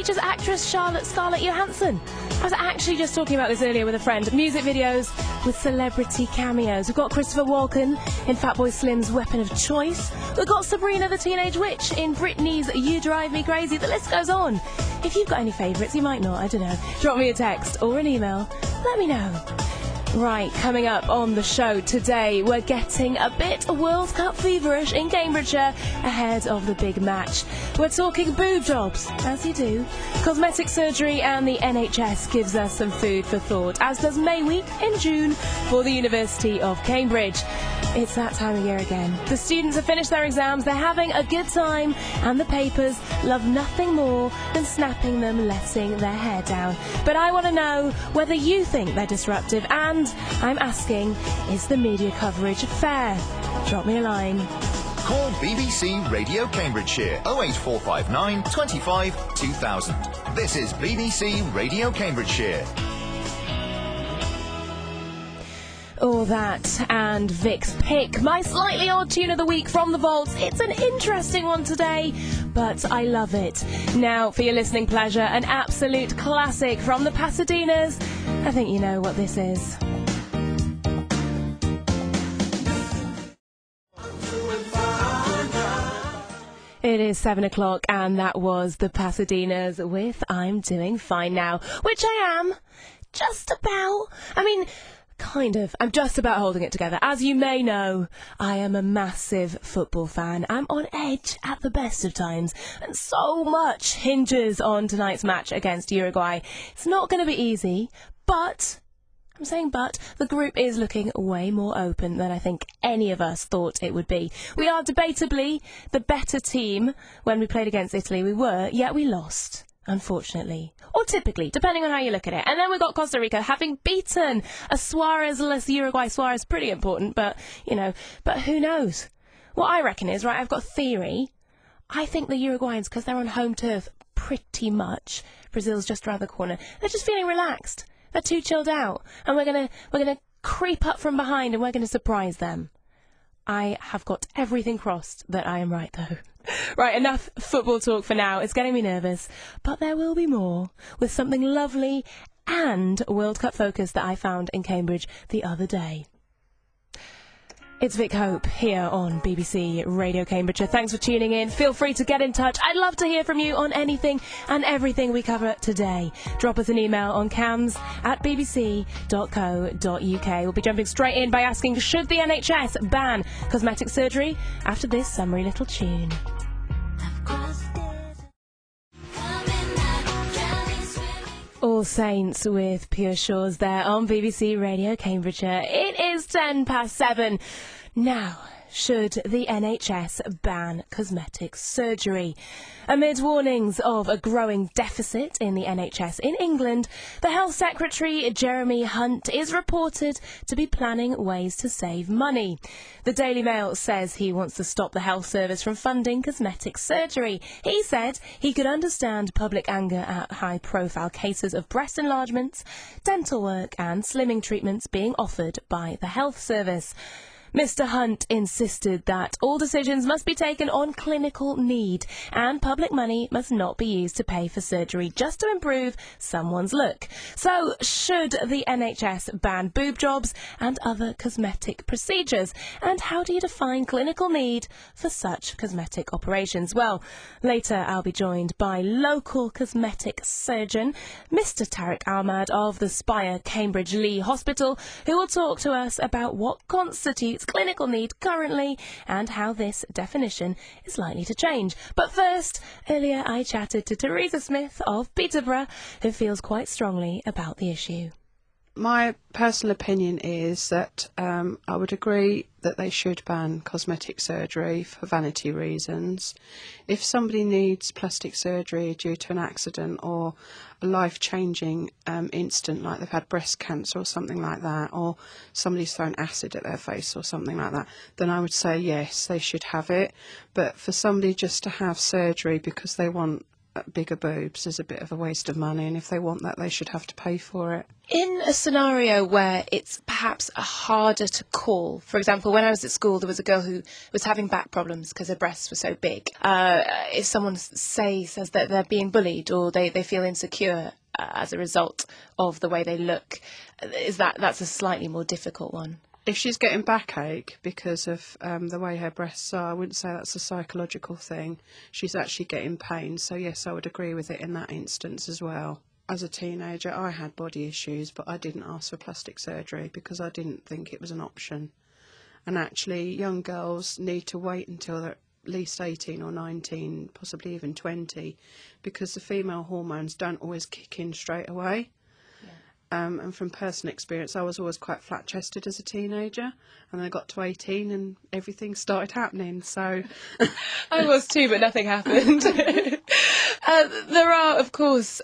features actress Scarlett Johansson. I was actually just talking about this earlier with a friend. Music videos with celebrity cameos. We've got Christopher Walken in Fatboy Slim's Weapon of Choice. We've got Sabrina the Teenage Witch in Britney's You Drive Me Crazy. The list goes on. If you've got any favourites, you might not, I don't know. Drop me a text or an email. Let me know. Right, coming up on the show today, we're getting a bit World Cup feverish in Cambridgeshire ahead of the big match. We're talking boob jobs, as you do. Cosmetic surgery and the NHS gives us some food for thought, as does May Week in June for the University of Cambridge. It's that time of year again. The students have finished their exams, they're having a good time, and the papers love nothing more than snapping them, letting their hair down. But I want to know whether you think they're disruptive, and I'm asking, is the media coverage fair? Drop me a line. Call BBC Radio Cambridgeshire 08459 25 2000. This is BBC Radio Cambridgeshire. All that and Vick's Pick, my slightly odd tune of the week from the vaults. It's an interesting one today, but I love it. Now, for your listening pleasure, an absolute classic from the Pasadenas. I think you know what this is. It is 7 o'clock, and that was the Pasadenas with I'm Doing Fine Now, which I am. Just about. Kind of. I'm just about holding it together. As you may know, I am a massive football fan. I'm on edge at the best of times, and so much hinges on tonight's match against Uruguay. It's not going to be easy, but... I'm saying but, the group is looking way more open than I think any of us thought it would be. We are debatably the better team. When we played against Italy, we were, yet we lost. Unfortunately. Or typically, depending on how you look at it. And then we've got Costa Rica having beaten a Suarez-less Uruguay. Suarez, pretty important, but who knows? What I reckon is, right, I've got a theory. I think the Uruguayans, because they're on home turf pretty much, Brazil's just around the corner, they're just feeling relaxed. They're too chilled out. And we're gonna creep up from behind and we're gonna surprise them. I have got everything crossed that I am right, though. Right, enough football talk for now. It's getting me nervous. But there will be more, with something lovely and World Cup focused that I found in Cambridge the other day. It's Vick Hope here on BBC Radio Cambridgeshire. Thanks for tuning in. Feel free to get in touch. I'd love to hear from you on anything and everything we cover today. Drop us an email on cams@bbc.co.uk. We'll be jumping straight in by asking, should the NHS ban cosmetic surgery? After this summary little tune. All Saints with Pure Shores there on BBC Radio Cambridgeshire. It is 7:10. Now, should the NHS ban cosmetic surgery? Amid warnings of a growing deficit in the NHS in England, the Health Secretary Jeremy Hunt is reported to be planning ways to save money. The Daily Mail says he wants to stop the health service from funding cosmetic surgery. He said he could understand public anger at high-profile cases of breast enlargements, dental work and slimming treatments being offered by the health service. Mr. Hunt insisted that all decisions must be taken on clinical need and public money must not be used to pay for surgery just to improve someone's look. So, should the NHS ban boob jobs and other cosmetic procedures? And how do you define clinical need for such cosmetic operations? Well, later I'll be joined by local cosmetic surgeon, Mr. Tariq Ahmad of the Spire Cambridge Lee Hospital, who will talk to us about what constitutes clinical need currently and how this definition is likely to change. But first, earlier I chatted to Teresa Smith of Peterborough, who feels quite strongly about the issue. My personal opinion is that I would agree that they should ban cosmetic surgery for vanity reasons. If somebody needs plastic surgery due to an accident or a life-changing incident, like they've had breast cancer or something like that, or somebody's thrown acid at their face or something like that, then I would say yes, they should have it. But for somebody just to have surgery because they want bigger boobs is a bit of a waste of money, and if they want that, they should have to pay for it. In a scenario where it's perhaps harder to call, for example, when I was at school, there was a girl who was having back problems because her breasts were so big. If someone says that they're being bullied or they feel insecure as a result of the way they look, that's a slightly more difficult one. If she's getting backache because of the way her breasts are, I wouldn't say that's a psychological thing. She's actually getting pain. So yes, I would agree with it in that instance as well. As a teenager, I had body issues, but I didn't ask for plastic surgery because I didn't think it was an option. And actually, young girls need to wait until they're at least 18 or 19, possibly even 20, because the female hormones don't always kick in straight away. And from personal experience, I was always quite flat-chested as a teenager, and then I got to 18 and everything started happening, so... I was too, but nothing happened. There are, of course,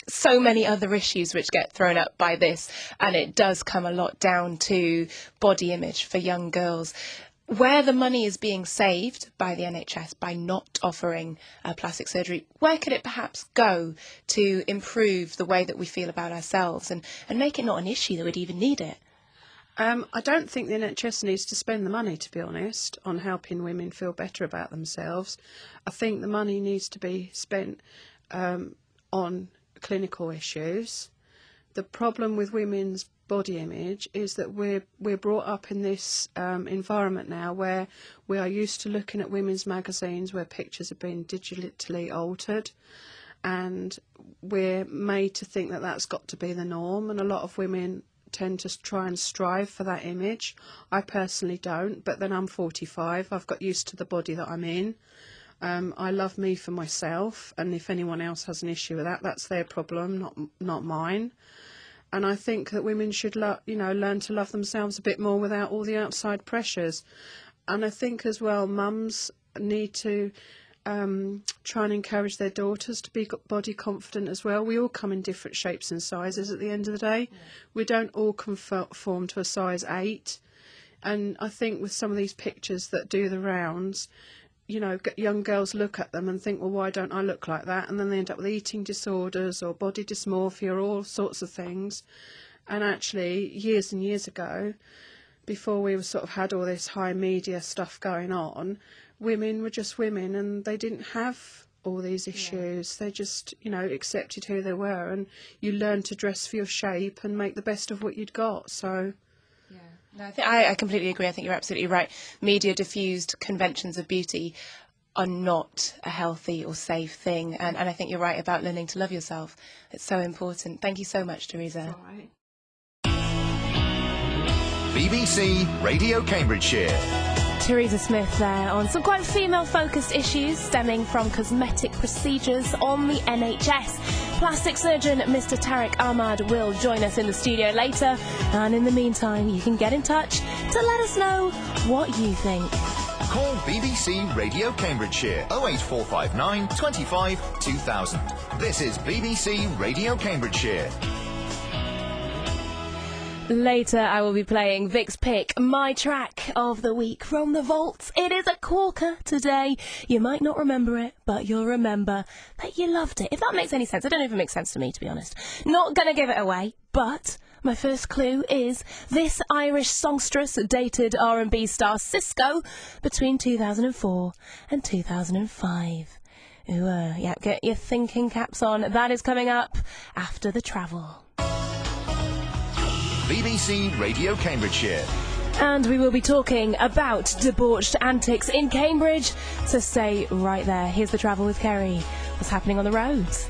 so many other issues which get thrown up by this, and it does come a lot down to body image for young girls. Where the money is being saved by the NHS by not offering plastic surgery, where could it perhaps go to improve the way that we feel about ourselves and make it not an issue that we'd even need it? I don't think the NHS needs to spend the money, to be honest, on helping women feel better about themselves. I think the money needs to be spent on clinical issues. The problem with women's body image is that we're brought up in this environment now where we are used to looking at women's magazines where pictures have been digitally altered, and we're made to think that that's got to be the norm, and a lot of women tend to try and strive for that image. I personally don't, but then I'm 45, I've got used to the body that I'm in. I love me for myself, and if anyone else has an issue with that, that's their problem, not mine. And I think that women should, learn to love themselves a bit more without all the outside pressures. And I think as well, mums need to try and encourage their daughters to be body confident as well. We all come in different shapes and sizes at the end of the day. Yeah. We don't all conform to a size 8. And I think with some of these pictures that do the rounds, young girls look at them and think, well, why don't I look like that? And then they end up with eating disorders or body dysmorphia or all sorts of things. And actually, years and years ago, before we sort of had all this high media stuff going on, women were just women and they didn't have all these issues. Yeah. They just, accepted who they were, and you learn to dress for your shape and make the best of what you'd got. So... No, I completely agree. I think you're absolutely right. Media diffused conventions of beauty are not a healthy or safe thing. And I think you're right about learning to love yourself. It's so important. Thank you so much, Teresa. All right. BBC Radio Cambridgeshire. Teresa Smith there on some quite female-focused issues stemming from cosmetic procedures on the NHS. Plastic surgeon Mr. Tariq Ahmad will join us in the studio later, and in the meantime you can get in touch to let us know what you think. Call BBC Radio Cambridgeshire 08459 25 2000. This is BBC Radio Cambridgeshire. Later I will be playing Vick's Pick, my track of the week from the vaults. It is a corker today. You might not remember it, but you'll remember that you loved it. If that makes any sense. I don't know if it makes sense to me, to be honest. Not going to give it away, but my first clue is this Irish songstress dated R&B star Cisco between 2004 and 2005. Yeah, get your thinking caps on. That is coming up after the travel. BBC Radio Cambridgeshire. And we will be talking about debauched antics in Cambridge. So stay right there. Here's the travel with Kerry. What's happening on the roads?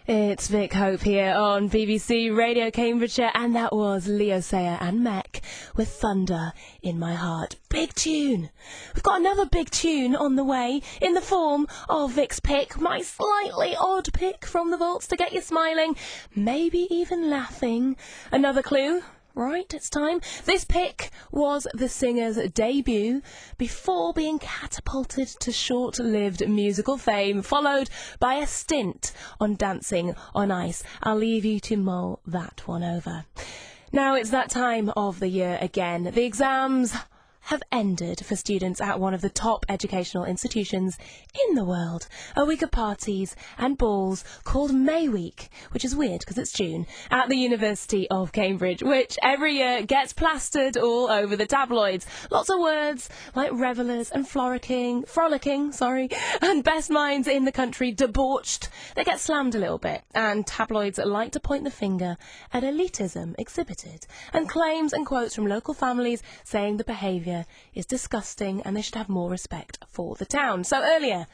It's Vick Hope here on BBC Radio Cambridgeshire, and that was Leo Sayer and Mech with Thunder in My Heart. Big tune. We've got another big tune on the way in the form of Vick's Pick, my slightly odd pick from the vaults to get you smiling, maybe even laughing. Another clue, right? It's time. This pick was the singer's debut before being catapulted to short-lived musical fame, followed by a stint on Dancing on Ice. I'll leave you to mull that one over. Now it's that time of the year again. The exams have ended for students at one of the top educational institutions in the world. A week of parties and balls called May Week, which is weird because it's June, at the University of Cambridge, which every year gets plastered all over the tabloids. Lots of words like revellers and frolicking, and best minds in the country debauched. They get slammed a little bit, and tabloids like to point the finger at elitism exhibited, and claims and quotes from local families saying the behaviour is disgusting and they should have more respect for the town. So earlier,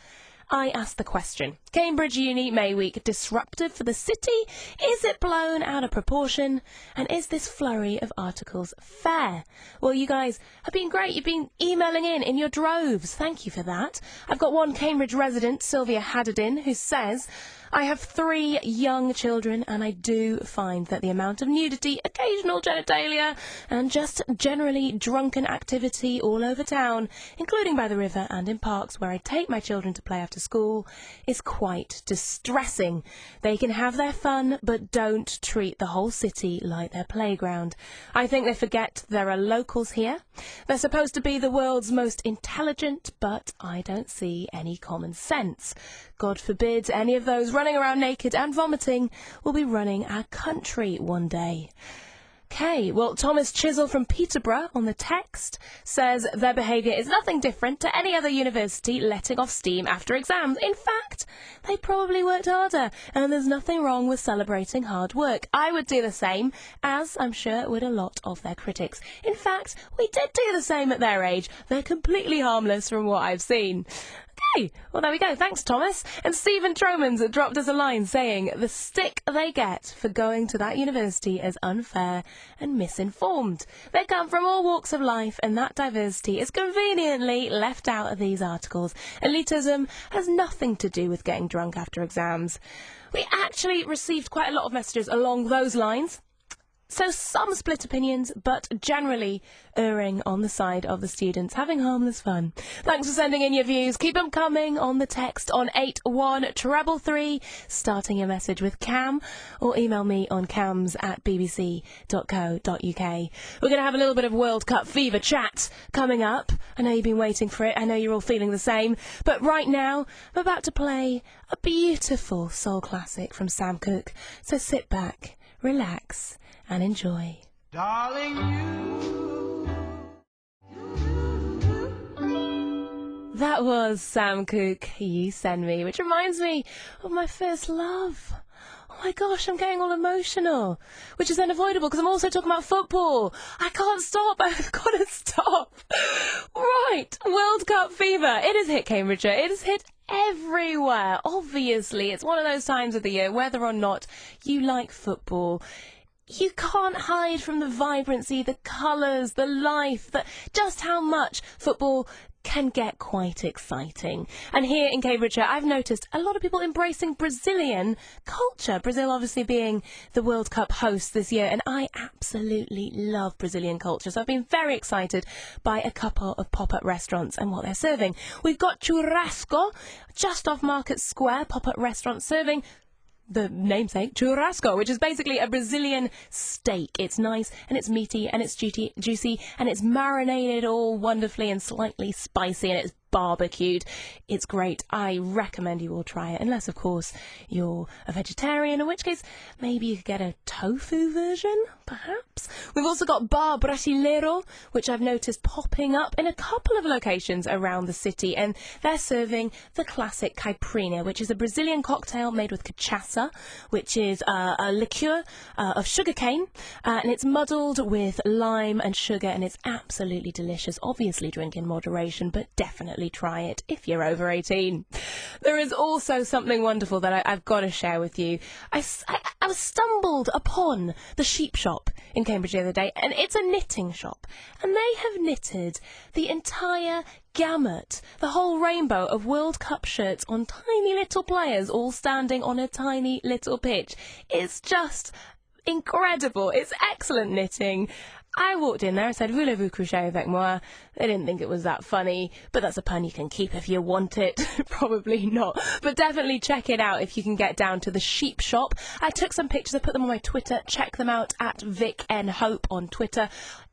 I asked the question, Cambridge Uni May Week disruptive for the city? Is it blown out of proportion? And is this flurry of articles fair? Well, you guys have been great. You've been emailing in your droves. Thank you for that. I've got one Cambridge resident, Sylvia Haddadin, who says, I have 3 young children and I do find that the amount of nudity, occasional genitalia and just generally drunken activity all over town, including by the river and in parks where I take my children to play after school, is quite distressing. They can have their fun but don't treat the whole city like their playground. I think they forget there are locals here. They're supposed to be the world's most intelligent, but I don't see any common sense. God forbid any of those running around naked and vomiting will be running our country one day. Okay, well, Thomas Chisel from Peterborough on the text says their behaviour is nothing different to any other university letting off steam after exams. In fact, they probably worked harder, and there's nothing wrong with celebrating hard work. I would do the same, as I'm sure would a lot of their critics. In fact, we did do the same at their age. They're completely harmless from what I've seen. Okay, well there we go, thanks Thomas. And Stephen Tromans dropped us a line saying the stick they get for going to that university is unfair and misinformed. They come from all walks of life and that diversity is conveniently left out of these articles. Elitism has nothing to do with getting drunk after exams. We actually received quite a lot of messages along those lines. So some split opinions, but generally erring on the side of the students having harmless fun. Thanks for sending in your views. Keep them coming on the text on 81333, starting your message with Cam, or email me on cams@bbc.co.uk. We're going to have a little bit of World Cup fever chat coming up. I know you've been waiting for it. I know you're all feeling the same. But right now, I'm about to play a beautiful soul classic from Sam Cooke. So sit back, relax, and enjoy. Darling, That was Sam Cooke, You Send Me, which reminds me of my first love. Oh my gosh, I'm getting all emotional, which is unavoidable because I'm also talking about football. I can't stop. I've got to stop. Right, World Cup fever. It has hit Cambridgeshire. It has hit everywhere. Obviously, it's one of those times of the year, whether or not you like football, you can't hide from the vibrancy, the colours, the life, just how much football can get quite exciting. And here in Cambridgeshire, I've noticed a lot of people embracing Brazilian culture. Brazil obviously being the World Cup host this year, and I absolutely love Brazilian culture. So I've been very excited by a couple of pop-up restaurants and what they're serving. We've got Churrasco, just off Market Square, pop-up restaurant serving the namesake churrasco, which is basically a Brazilian steak. It's nice and it's meaty and it's juicy and it's marinated all wonderfully and slightly spicy and it's barbecued. It's great. I recommend you all try it, unless of course you're a vegetarian, in which case maybe you could get a tofu version, perhaps. We've also got Bar Brasileiro, which I've noticed popping up in a couple of locations around the city, and they're serving the classic caipirinha, which is a Brazilian cocktail made with cachaça, which is a liqueur of sugarcane, and it's muddled with lime and sugar, and it's absolutely delicious. Obviously drink in moderation, but definitely try it if you're over 18. There is also something wonderful that I've got to share with you. I was stumbled upon the Sheep Shop in Cambridge the other day, and it's a knitting shop, and they have knitted the entire gamut, the whole rainbow of World Cup shirts on tiny little players all standing on a tiny little pitch. It's just incredible. It's excellent knitting. I walked in there and said, voulez-vous coucher avec moi? They didn't think it was that funny, but that's a pun you can keep if you want it. Probably not. But definitely check it out if you can get down to the sheep shop. I took some pictures, I put them on my Twitter. Check them out at Vick N Hope on Twitter.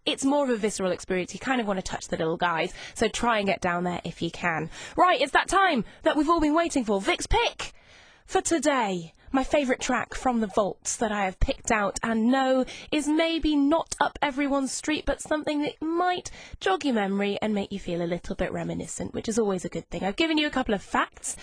It's more of a visceral experience. You kind of want to touch the little guys, so try and get down there if you can. Right, it's that time that we've all been waiting for. Vick's Pick for today. My favourite track from the vaults that I have picked out and know is maybe not up everyone's street, but something that might jog your memory and make you feel a little bit reminiscent, which is always a good thing. I've given you a couple of facts.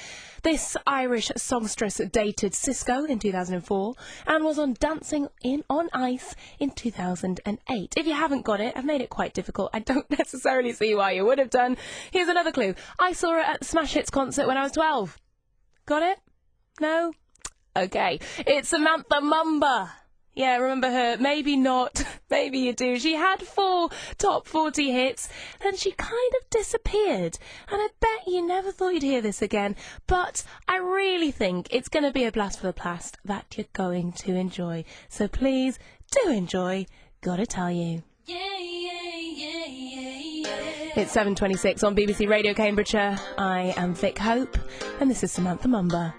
This Irish songstress dated Cisco in 2004 and was on Dancing on Ice in 2008. If you haven't got it, I've made it quite difficult. I don't necessarily see why you would have done. Here's another clue. I saw her at the Smash Hits concert when I was 12. Got it? No? Okay, it's Samantha Mumba. Yeah, remember her? Maybe not. Maybe you do. She had 4 top 40 hits, then she kind of disappeared. And I bet you never thought you'd hear this again. But I really think it's going to be a blast for the past that you're going to enjoy. So please do enjoy. Gotta tell you. It's 7:26 on BBC Radio Cambridgeshire. I am Vick Hope, and this is Samantha Mumba.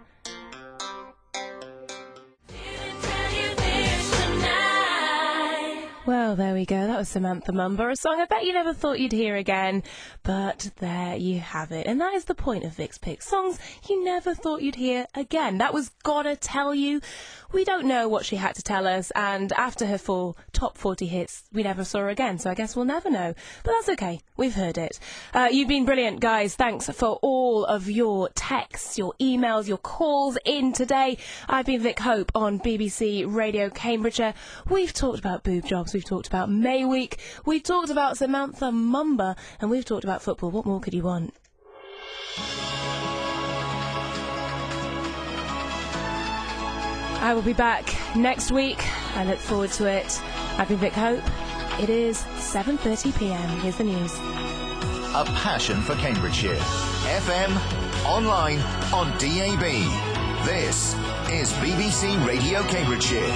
Well, there we go. That was Samantha Mumba, a song I bet you never thought you'd hear again. But there you have it. And that is the point of Vick's Pick. Songs you never thought you'd hear again. That was Gotta Tell You. We don't know what she had to tell us, and after her 4 top 40 hits, we never saw her again, so I guess we'll never know. But that's okay. We've heard it. You've been brilliant, guys. Thanks for all of your texts, your emails, your calls in today. I've been Vick Hope on BBC Radio Cambridgeshire. We've talked about boob jobs. We've talked about May Week. We've talked about Samantha Mumba. And we've talked about football. What more could you want? I will be back next week. I look forward to it. I've been Vick Hope. It is 7:30 p.m. Here's the news. A passion for Cambridgeshire. FM, online, on DAB. This is BBC Radio Cambridgeshire.